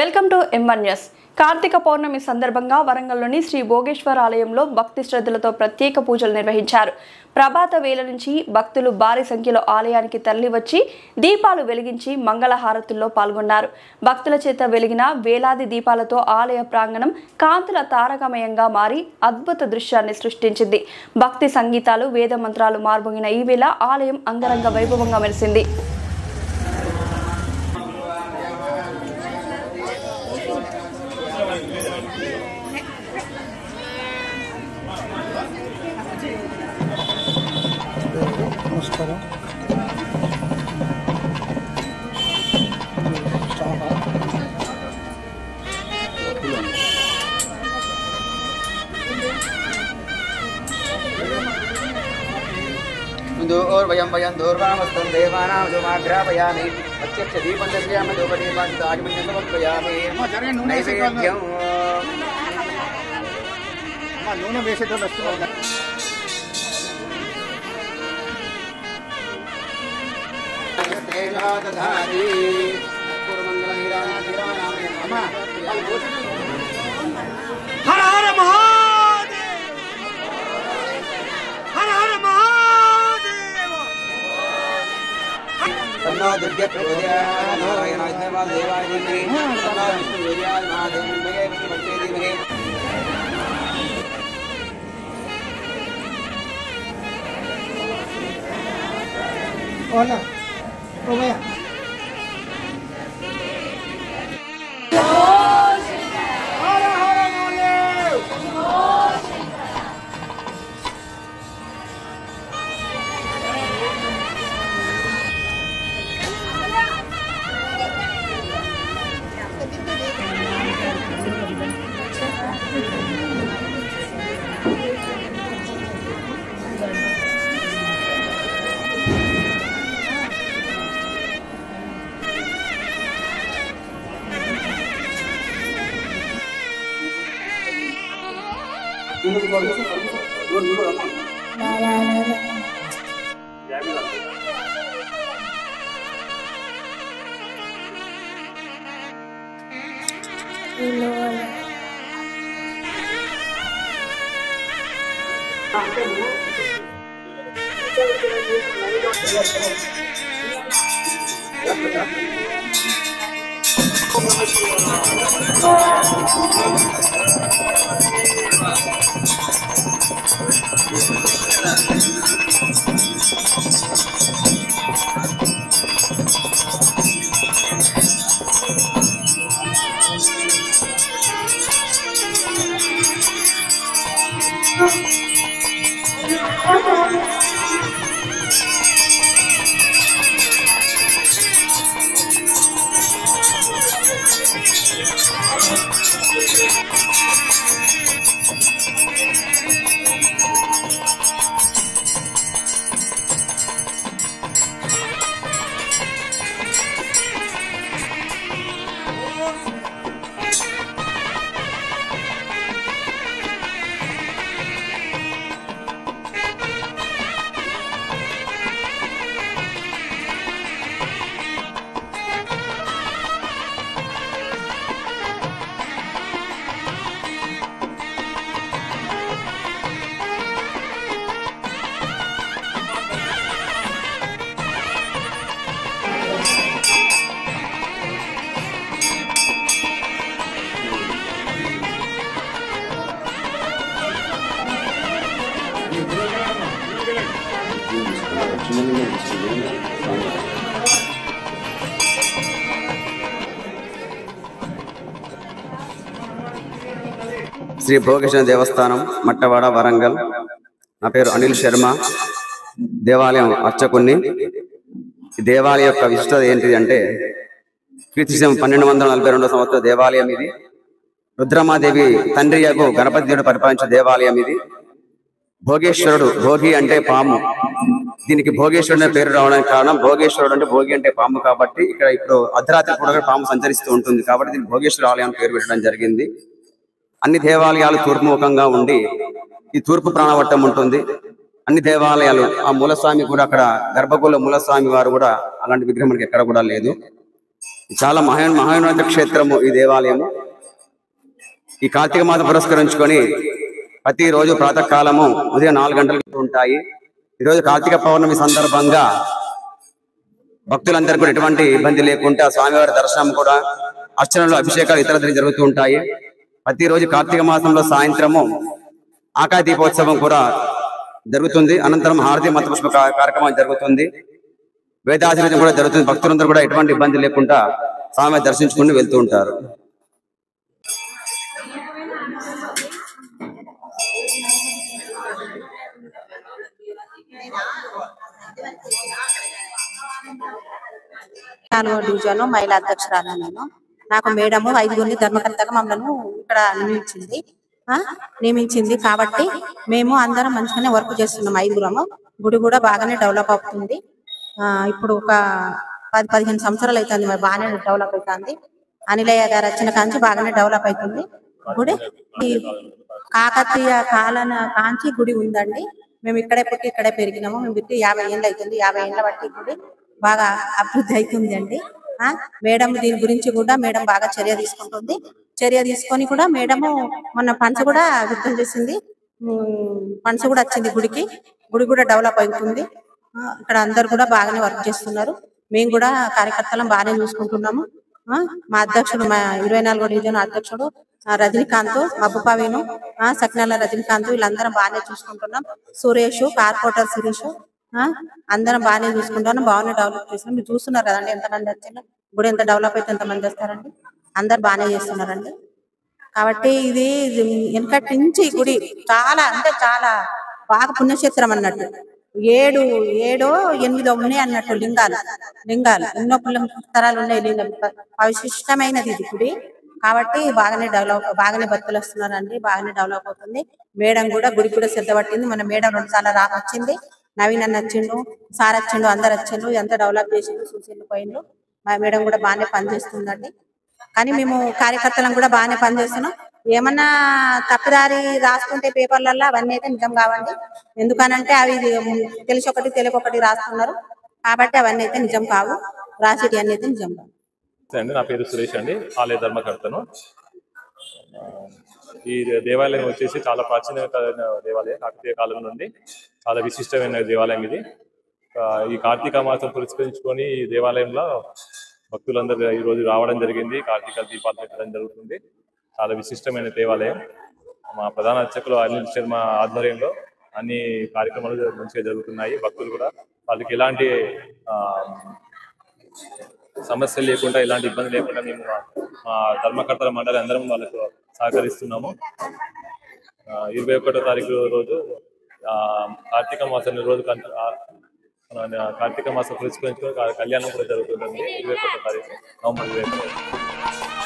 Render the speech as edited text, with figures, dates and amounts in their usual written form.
Welcome to M1 news. Karthika Pournami సందర్భంగా వరంగల్లోని శ్రీ భోగేశ్వర ఆలయంలో భక్తి శ్రద్ధలతో ప్రత్యేక పూజలు నిర్వహించారు. ప్రభాత వేళ నుంచి భక్తులు భారీ సంఖ్యలో ఆలయానికి తరలివచ్చి దీపాలు వెలిగించి మంగళహారతుల్లో పాల్గొన్నారు. భక్తుల చేత వెలిగిన వేలాది దీపాలతో ఆలయ ప్రాంగణం కాంతుల తారకమయంగా మారి అద్భుత దృశ్యాన్ని సృష్టించింది. భక్తి సంగీతాలు, వేద మంత్రాలు మార్మోగిన ఈ వేళ ఆలయం అంగరంగ వైభవంగా మెరిసింది. నమస్కారం. वयं दूर्वामस्तं देवानां धूमाग्रापयामि प्रत्यक्षदीपं दर्शयामि धूपदीपान् आगमनं समर्पयामि नैवेद्यं నూనె వేసేటోళ్ళు వస్తున్నారు. హర హర మహాదేవ్, హర హర మహాదేవ్. तन्नो दुर्गे प्रचोदयात् नारायणाय देवाय धीमहि तन्नो विष्णुर्याय महादेवाय धीमहि. Hola, ¿cómo es? Shri Bhogeswara దేవస్థానం మట్టవాడ వరంగల్. నా పేరు అనిల్ శర్మ, దేవాలయం అర్చకుణ్ణి. ఈ దేవాలయం యొక్క విశిష్టత ఏంటిది అంటే క్రీస్తు 1242 సంవత్సరం దేవాలయం ఇది. రుద్రమాదేవి తండ్రియకు గణపతి దేవుడు పరిపాలించే దేవాలయం ఇది. భోగేశ్వరుడు, భోగి అంటే పాము, దీనికి భోగేశ్వరుడు అనే పేరు రావడానికి కారణం భోగేశ్వరుడు అంటే భోగి అంటే పాము కాబట్టి ఇక్కడ ఇప్పుడు అర్ధరాత్రి పూట పాము సంచరిస్తూ ఉంటుంది కాబట్టి దీనికి భోగేశ్వర ఆలయం పేరు పెట్టడం జరిగింది. అన్ని దేవాలయాలు తూర్పుముఖంగా ఉండి ఈ తూర్పు ప్రాణవట్టం ఉంటుంది. అన్ని దేవాలయాలు ఆ మూలస్వామి కూడా అక్కడ గర్భగుడిలో మూలస్వామి వారు కూడా అలాంటి విగ్రహం మనకి ఎక్కడ కూడా లేదు. చాలా మహోన్నత క్షేత్రము ఈ దేవాలయము. ఈ కార్తీక మాసం పురస్కరించుకొని ప్రతిరోజు ప్రాతకాలము ఉదయం 4 గంటలకు ఉంటాయి. ఈరోజు కార్తీక పౌర్ణమి సందర్భంగా భక్తులందరికీ కూడా ఎటువంటి ఇబ్బంది లేకుండా స్వామివారి దర్శనం కూడా, అర్చనలు, అభిషేకాలు ఇతర జరుగుతూ ఉంటాయి. ప్రతిరోజు కార్తీక మాసంలో సాయంత్రము ఆకాయ దీపోత్సవం కూడా జరుగుతుంది. అనంతరం హారతి మతపుష్ప కార్యక్రమం జరుగుతుంది. వేదాశీర్వచనం కూడా జరుగుతుంది. భక్తులందరూ కూడా ఎటువంటి ఇబ్బంది లేకుండా స్వామి దర్శించుకుని వెళ్తూ ఉంటారు. డివిజన్ మహిళా అధ్యక్షురాలు నేను. నాకు మేడము 5 ధర్మకర్తగా మమ్మల్ని ఇక్కడ నియమించింది కాబట్టి మేము అందరం మంచిగానే వర్క్ చేస్తున్నాం. 5 గుడి కూడా బాగానే డెవలప్ అవుతుంది. ఇప్పుడు ఒక 10-15 సంవత్సరాలు అవుతుంది, మరి బాగానే డెవలప్ అవుతుంది. అనిలయ్య గారు వచ్చిన కాంచి బాగానే డెవలప్ అవుతుంది గుడి. కాకతీయ కాలన కాంచి గుడి ఉందండి. మేము ఇక్కడే పుట్టి ఇక్కడే పెరిగినాము. మేము పుట్టి 50 ఏళ్ళు అవుతుంది. 50 ఏళ్ళ బట్టి గుడి బాగా అభివృద్ధి అవుతుంది అండి. మేడం దీని గురించి కూడా మేడం బాగా చర్య తీసుకుంటుంది. చర్య తీసుకొని కూడా మేడము మొన్న ఫండ్స్ కూడా విడుదల చేసింది. ఫండ్స్ కూడా వచ్చింది గుడికి. గుడి కూడా డెవలప్ అవుతుంది. ఇక్కడ అందరు కూడా బాగానే వర్క్ చేస్తున్నారు. మేము కూడా కార్యకర్తలను బాగానే చూసుకుంటున్నాము. మా అధ్యక్షుడు, మా 24వ డివిజన్ అధ్యక్షుడు రజనీకాంత్, మబ్బుపావేను, సక్నాల రజనీకాంత్, వీళ్ళందరం బాగానే చూసుకుంటున్నాం. సురేష్, కార్పొరేటర్ సురేష్, అందరం బాగానే చూసుకుంటున్నాం. బాగానే డెవలప్ చేస్తున్నాం. మీరు చూస్తున్నారు కదండి ఎంతమంది వచ్చారు. గుడి ఎంత డెవలప్ అయితే ఎంతమంది వస్తారండి. అందరు బాగానే చేస్తున్నారండి. కాబట్టి ఇది వెనకటి నుంచి గుడి చాలా అంటే చాలా బాగా పుణ్యక్షేత్రం అన్నట్టు. 7 8 ఉన్నాయి అన్నట్టు లింగాలు ఎన్నో పుణ్యతరాలు ఉన్నాయి. లింగం విశిష్టమైనది ఇది గుడి. కాబట్టి బాగానే భక్తులు వస్తున్నారండి. బాగానే డెవలప్ అవుతుంది. మేడం కూడా గుడి కూడా శ్రద్ధ పట్టింది. మన మేడం 2 సార్లు వచ్చింది. నవీన్ అన్న వచ్చిండు, సార్ వచ్చిండు, అందరు వచ్చిండు. ఎంత డెవలప్ చేసిండు, చూసిండు, పోయిండు. మా మేడం కూడా బాగానే పనిచేస్తుందండి. కానీ మేము కార్యకర్తలను కూడా బాగానే పనిచేస్తున్నాం. ఏమన్నా తప్పుదారి రాస్తుంటే పేపర్లలో అవన్నీ అయితే నిజం కావండి. ఎందుకనంటే అవి తెలిసి ఒకటి తెలియకొకటి రాస్తున్నారు. కాబట్టి అవన్నీ అయితే నిజం కావు. రాసేటి అన్ని అయితే నిజం కావు. నా పేరు సురేష్ అండి, ఆలయ ధర్మకర్తను. ఈ దేవాలయం వచ్చేసి చాలా ప్రాచీనమైన దేవాలయం. కాకతీయ కాలం నుండి చాలా విశిష్టమైన దేవాలయం ఇది. ఈ కార్తీక మాసం పురస్కరించుకొని ఈ దేవాలయంలో భక్తులందరూ ఈ రోజు రావడం జరిగింది. కార్తీక దీపాలు పెట్టడం జరుగుతుంది. చాలా విశిష్టమైన దేవాలయం. మా ప్రధాన అర్చకులు అనిల్ శర్మ ఆధ్వర్యంలో అన్ని కార్యక్రమాలు మంచిగా జరుగుతున్నాయి. భక్తులు కూడా వాళ్ళకి ఎలాంటి సమస్యలు లేకుండా, ఎలాంటి ఇబ్బంది లేకుండా మేము మా ధర్మకర్తల మండలి అందరం వాళ్ళకు సహకరిస్తున్నాము. 21వ తారీఖు రోజు కార్తీక మాసం రోజు కార్తీక మాసం పురస్కరించుకొని కళ్యాణం కూడా జరుగుతుందండి. 21వ తారీఖు నవంబర్ 21.